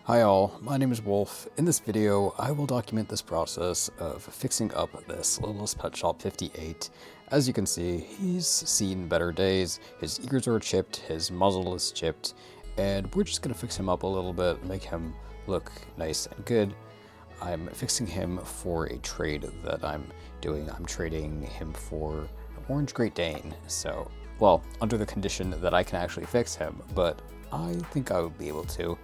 Hi all, my name is Wolf. In this video, I will document this process of fixing up this Littlest Pet Shop 58. As you can see, he's seen better days, his ears are chipped, his muzzle is chipped, and we're just going to fix him up a little bit, make him look nice and good. I'm fixing him for a trade that I'm doing. I'm trading him for an Orange Great Dane, so, well, under the condition that I can actually fix him, but I think I would be able to.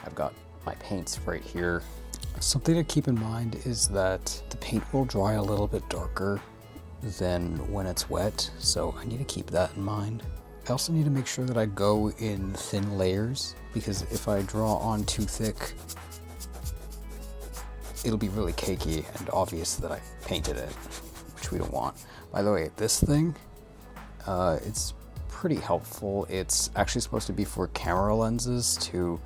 I've got my paints right here. Something to keep in mind is that the paint will dry a little bit darker than when it's wet, so I need to keep that in mind. I also need to make sure that I go in thin layers, because if I draw on too thick, it'll be really cakey and obvious that I painted it, which we don't want. By the way, this thing, it's pretty helpful. It's actually supposed to be for camera lenses to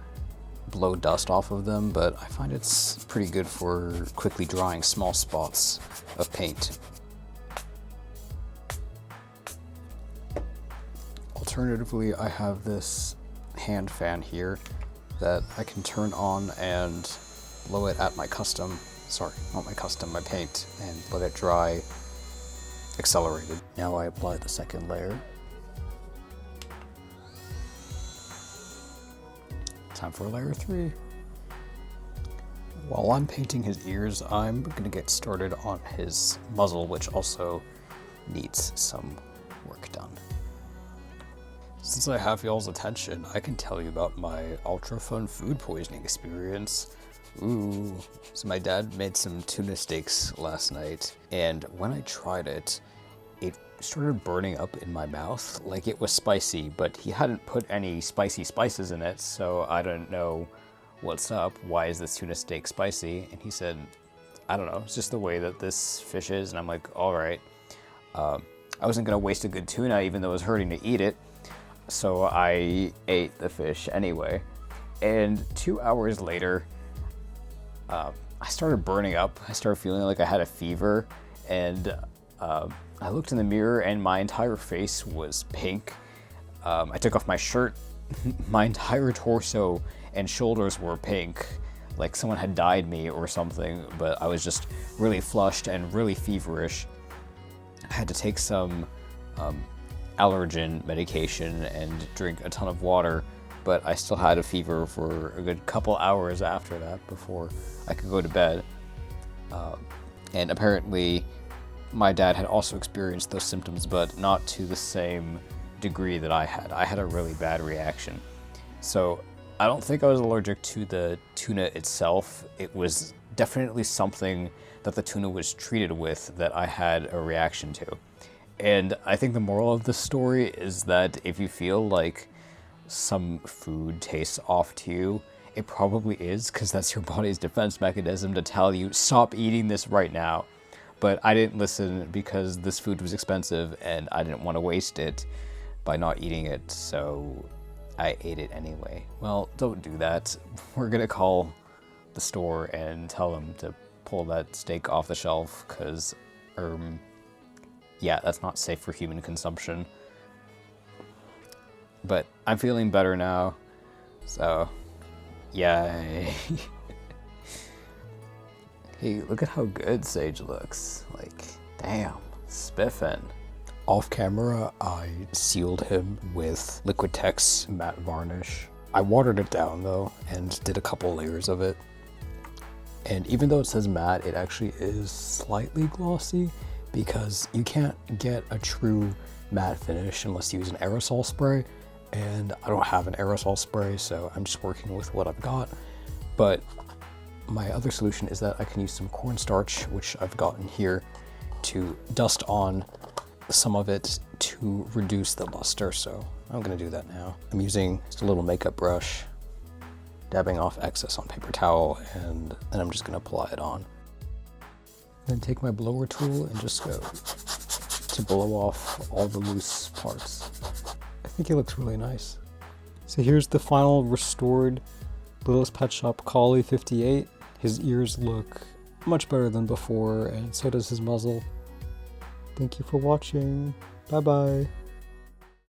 blow dust off of them, but I find it's pretty good for quickly drying small spots of paint. Alternatively, I have this hand fan here that I can turn on and blow it at my paint, and let it dry accelerated. Now I apply the second layer. Time for layer 3. While I'm painting his ears, I'm going to get started on his muzzle, which also needs some work done. Since I have y'all's attention, I can tell you about my ultra fun food poisoning experience. Ooh. So my dad made some tuna steaks last night, and when I tried it, it started burning up in my mouth like it was spicy, but he hadn't put any spicy spices in it, so I don't know what's up. Why is this tuna steak spicy? And he said, I don't know, it's just the way that this fish is. And I'm like, all right. I wasn't gonna waste a good tuna even though it was hurting to eat it, so I ate the fish anyway. And 2 hours later, I started burning up. I started feeling like I had a fever, and I looked in the mirror and my entire face was pink. I took off my shirt. My entire torso and shoulders were pink, like someone had dyed me or something, but I was just really flushed and really feverish. I had to take some allergen medication and drink a ton of water, but I still had a fever for a good couple hours after that before I could go to bed. And apparently my dad had also experienced those symptoms, but not to the same degree that I had. I had a really bad reaction. So I don't think I was allergic to the tuna itself. It was definitely something that the tuna was treated with that I had a reaction to. And I think the moral of the story is that if you feel like some food tastes off to you, it probably is, because that's your body's defense mechanism to tell you, stop eating this right now. But I didn't listen because this food was expensive and I didn't want to waste it by not eating it, so I ate it anyway. Well, don't do that. We're gonna call the store and tell them to pull that steak off the shelf, because, yeah, that's not safe for human consumption. But I'm feeling better now, so yay. Hey, look at how good Sage looks. Like, damn, spiffin'. Off camera, I sealed him with Liquitex matte varnish. I watered it down though, and did a couple layers of it. And even though it says matte, it actually is slightly glossy, because you can't get a true matte finish unless you use an aerosol spray. And I don't have an aerosol spray, so I'm just working with what I've got. But my other solution is that I can use some cornstarch, which I've gotten here, to dust on some of it to reduce the luster, so I'm gonna do that now. I'm using just a little makeup brush, dabbing off excess on paper towel, and then I'm just gonna apply it on. Then take my blower tool and just go to blow off all the loose parts. I think it looks really nice. So here's the final restored Littlest Pet Shop Collie 58. His ears look much better than before, and so does his muzzle. Thank you for watching. Bye bye.